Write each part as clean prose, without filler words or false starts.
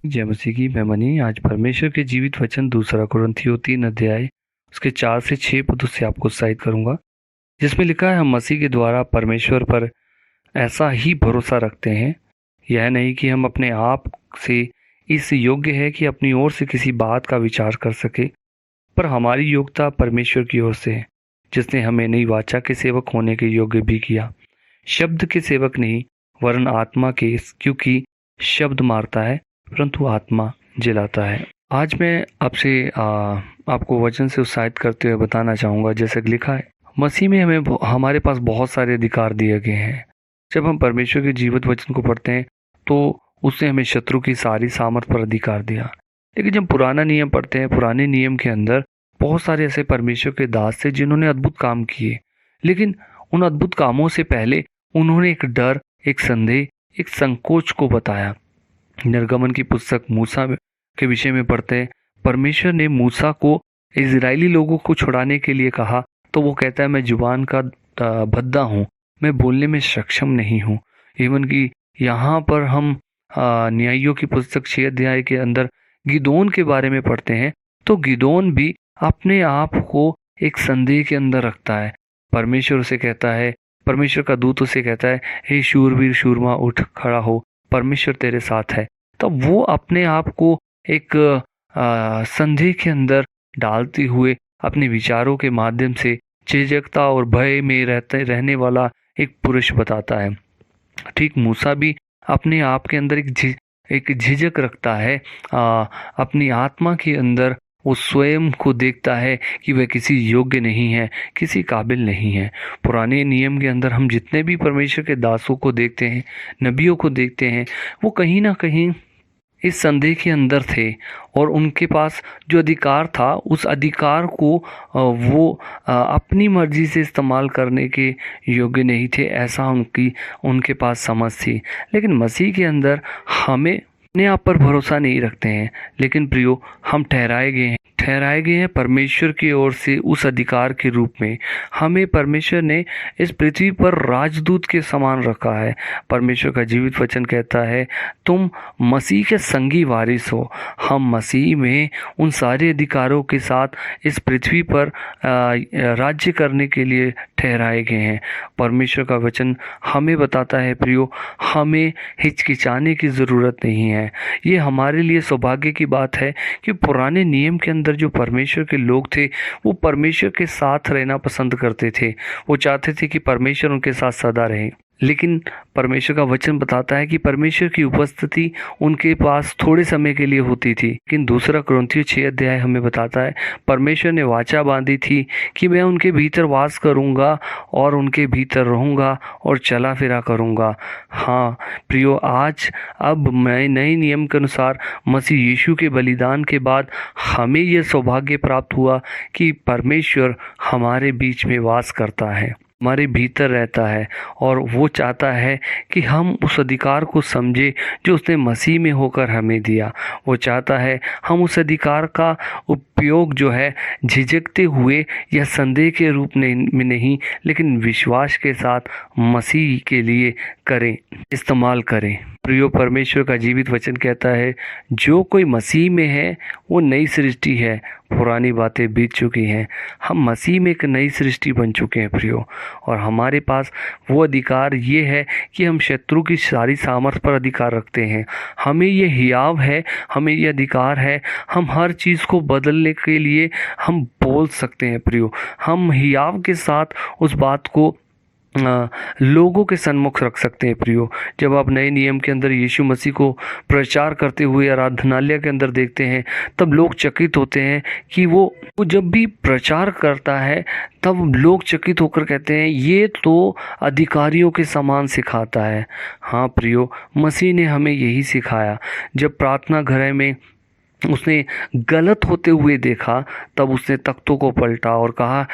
जय मसीह की। मैं मनी आज परमेश्वर के जीवित वचन 2 कुरिन्थियों 3 अध्याय उसके 4 से 6 पदों से आपको उत्साहित करूंगा, जिसमें लिखा है, हम मसीह के द्वारा परमेश्वर पर ऐसा ही भरोसा रखते हैं। यह नहीं कि हम अपने आप से इस योग्य है कि अपनी ओर से किसी बात का विचार कर सके, पर हमारी योग्यता परमेश्वर की ओर से है, जिसने हमें नई वाचा के सेवक होने के योग्य भी किया, शब्द के सेवक नहीं वरन आत्मा के, क्योंकि शब्द मारता है परंतु आत्मा जिलाता है। आज मैं आपसे आपको वचन से उत्साहित करते हुए बताना चाहूँगा, जैसे कि लिखा है, मसीह में हमारे पास बहुत सारे अधिकार दिए गए हैं। जब हम परमेश्वर के जीवित वचन को पढ़ते हैं तो उसने हमें शत्रु की सारी सामर्थ पर अधिकार दिया। लेकिन जब पुराना नियम पढ़ते हैं, पुराने नियम के अंदर बहुत सारे ऐसे परमेश्वर के दास थे जिन्होंने अद्भुत काम किए, लेकिन उन अद्भुत कामों से पहले उन्होंने एक डर, एक संदेह, एक संकोच को बताया। निर्गमन की पुस्तक मूसा के विषय में पढ़ते हैं, परमेश्वर ने मूसा को इजरायली लोगों को छुड़ाने के लिए कहा, तो वो कहता है, मैं जुबान का भद्दा हूँ, मैं बोलने में सक्षम नहीं हूँ। इवन कि यहाँ पर हम न्यायियों की पुस्तक 6 अध्याय के अंदर गिदोन के बारे में पढ़ते हैं, तो गिदोन भी अपने आप को एक संदेह के अंदर रखता है। परमेश्वर उसे कहता है, परमेश्वर का दूत उसे कहता है, हे शूरवीर शूरमा उठ खड़ा हो, परमेश्वर तेरे साथ है। तब वो अपने आप को एक संदेह के अंदर डालते हुए अपने विचारों के माध्यम से झिझकता और भय में रहने वाला एक पुरुष बताता है। ठीक मूसा भी अपने आप के अंदर एक झिझक रखता है। अपनी आत्मा के अंदर वो स्वयं को देखता है कि वह किसी योग्य नहीं है, किसी काबिल नहीं है। पुराने नियम के अंदर हम जितने भी परमेश्वर के दासों को देखते हैं, नबियों को देखते हैं, वो कहीं ना कहीं इस संदेह के अंदर थे और उनके पास जो अधिकार था, उस अधिकार को वो अपनी मर्जी से इस्तेमाल करने के योग्य नहीं थे, ऐसा उनके पास समझ थी। लेकिन मसीह के अंदर हमें अपने आप पर भरोसा नहीं रखते हैं, लेकिन प्रियो, हम ठहराए गए हैं परमेश्वर की ओर से उस अधिकार के रूप में। हमें परमेश्वर ने इस पृथ्वी पर राजदूत के समान रखा है। परमेश्वर का जीवित वचन कहता है, तुम मसीह के संगी वारिस हो। हम मसीह में उन सारे अधिकारों के साथ इस पृथ्वी पर राज्य करने के लिए ठहराए गए हैं। परमेश्वर का वचन हमें बताता है प्रियो, हमें हिचकिचाने की ज़रूरत नहीं है। ये हमारे लिए सौभाग्य की बात है कि पुराने नियम के अंदर जो परमेश्वर के लोग थे, वो परमेश्वर के साथ रहना पसंद करते थे। वो चाहते थे कि परमेश्वर उनके साथ सदा रहे। लेकिन परमेश्वर का वचन बताता है कि परमेश्वर की उपस्थिति उनके पास थोड़े समय के लिए होती थी। लेकिन 2 कुरिन्थियों 6 अध्याय हमें बताता है, परमेश्वर ने वाचा बांधी थी कि मैं उनके भीतर वास करूंगा और उनके भीतर रहूंगा और चला फिरा करूंगा। हाँ प्रियो, आज अब मैं नए नियम के अनुसार मसीह यीशु के बलिदान के बाद हमें यह सौभाग्य प्राप्त हुआ कि परमेश्वर हमारे बीच में वास करता है, हमारे भीतर रहता है, और वो चाहता है कि हम उस अधिकार को समझे जो उसने मसीह में होकर हमें दिया। वो चाहता है हम उस अधिकार का उपयोग जो है झिझकते हुए या संदेह के रूप में नहीं, लेकिन विश्वास के साथ मसीह के लिए करें, इस्तेमाल करें। प्रियो, परमेश्वर का जीवित वचन कहता है, जो कोई मसीह में है वो नई सृष्टि है, पुरानी बातें बीत चुकी हैं। हम मसीह में एक नई सृष्टि बन चुके हैं प्रियो, और हमारे पास वो अधिकार ये है कि हम शत्रु की सारी सामर्थ पर अधिकार रखते हैं। हमें ये हियाव है, हमें ये अधिकार है, हम हर चीज़ को बदलने के लिए हम बोल सकते हैं प्रियो। हम हियाव के साथ उस बात को लोगों के सन्मुख रख सकते हैं प्रियो। जब आप नए नियम के अंदर यीशु मसीह को प्रचार करते हुए आराधनालय के अंदर देखते हैं, तब लोग चकित होते हैं कि वो जब भी प्रचार करता है तब लोग चकित होकर कहते हैं, ये तो अधिकारियों के समान सिखाता है। हाँ प्रियो, मसीह ने हमें यही सिखाया। जब प्रार्थना घर में उसने गलत होते हुए देखा, तब उसने तख्तों को पलटा और कहा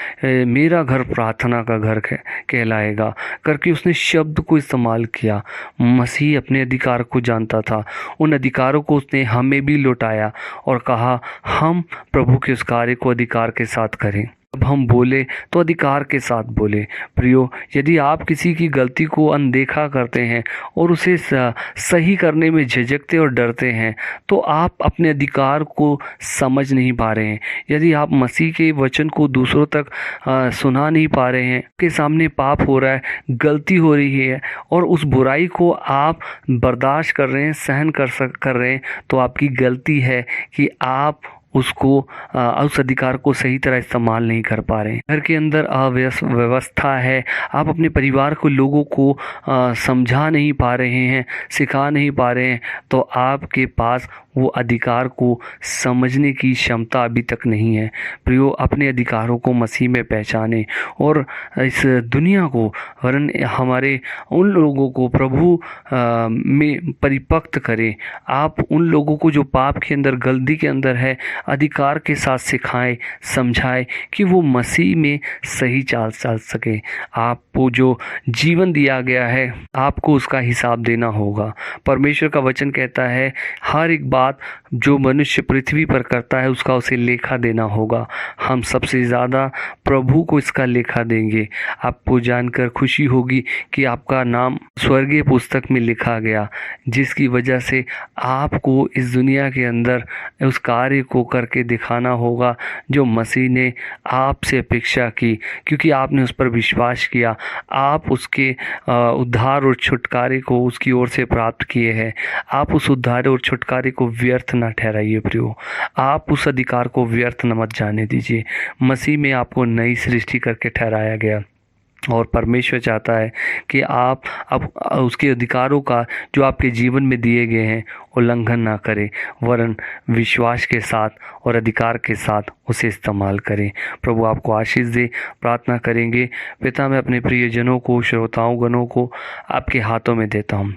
मेरा घर प्रार्थना का घर कहलाएगा करके उसने शब्द को इस्तेमाल किया। मसीह अपने अधिकार को जानता था, उन अधिकारों को उसने हमें भी लौटाया और कहा हम प्रभु के उस कार्य को अधिकार के साथ करें। अब हम बोले तो अधिकार के साथ बोले। प्रियो, यदि आप किसी की गलती को अनदेखा करते हैं और उसे सही करने में झिझकते और डरते हैं तो आप अपने अधिकार को समझ नहीं पा रहे हैं। यदि आप मसीह के वचन को दूसरों तक सुना नहीं पा रहे हैं, के सामने पाप हो रहा है, गलती हो रही है और उस बुराई को आप बर्दाश्त कर रहे हैं, सहन कर रहे हैं, तो आपकी गलती है कि आप उस अधिकार को सही तरह इस्तेमाल नहीं कर पा रहे हैं। घर के अंदर अव्यवस्था है, आप अपने परिवार को लोगों को समझा नहीं पा रहे हैं, सिखा नहीं पा रहे हैं, तो आपके पास वो अधिकार को समझने की क्षमता अभी तक नहीं है। प्रियो, अपने अधिकारों को मसीह में पहचाने और इस दुनिया को वरन हमारे उन लोगों को प्रभु में परिपक्व करें। आप उन लोगों को जो पाप के अंदर, गलती के अंदर है, अधिकार के साथ सिखाएं, समझाएं कि वो मसीह में सही चाल सके। आपको जो जीवन दिया गया है, आपको उसका हिसाब देना होगा। परमेश्वर का वचन कहता है हर एक बात जो मनुष्य पृथ्वी पर करता है उसका उसे लेखा देना होगा। हम सबसे ज़्यादा प्रभु को इसका लेखा देंगे। आपको जानकर खुशी होगी कि आपका नाम स्वर्गीय पुस्तक में लिखा गया, जिसकी वजह से आपको इस दुनिया के अंदर उस कार्य को करके दिखाना होगा जो मसीह ने आपसे अपेक्षा की, क्योंकि आपने उस पर विश्वास किया। आप उसके उद्धार और छुटकारे को उसकी ओर से प्राप्त किए हैं। आप उस उद्धार और छुटकारे को व्यर्थ न ठहराइए प्रियो। आप उस अधिकार को व्यर्थ न मत जाने दीजिए। मसीह में आपको नई सृष्टि करके ठहराया गया और परमेश्वर चाहता है कि आप अब उसके अधिकारों का जो आपके जीवन में दिए गए हैं उल्लंघन ना करें, वरन विश्वास के साथ और अधिकार के साथ उसे इस्तेमाल करें। प्रभु आपको आशीष दे। प्रार्थना करेंगे। पिता, मैं अपने प्रियजनों को, श्रोताओं गणों को आपके हाथों में देता हूँ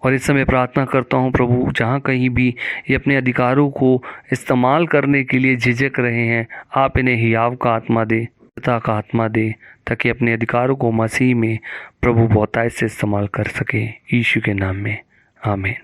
और इस समय प्रार्थना करता हूँ प्रभु, जहाँ कहीं भी ये अपने अधिकारों को इस्तेमाल करने के लिए झिझक रहे हैं, आप इन्हें हियाव का आत्मा दे, पिता का आत्मा दे, ताकि अपने अधिकारों को मसीह में प्रभु बहुतायत से इस्तेमाल कर सके। यीशु के नाम में आमीन।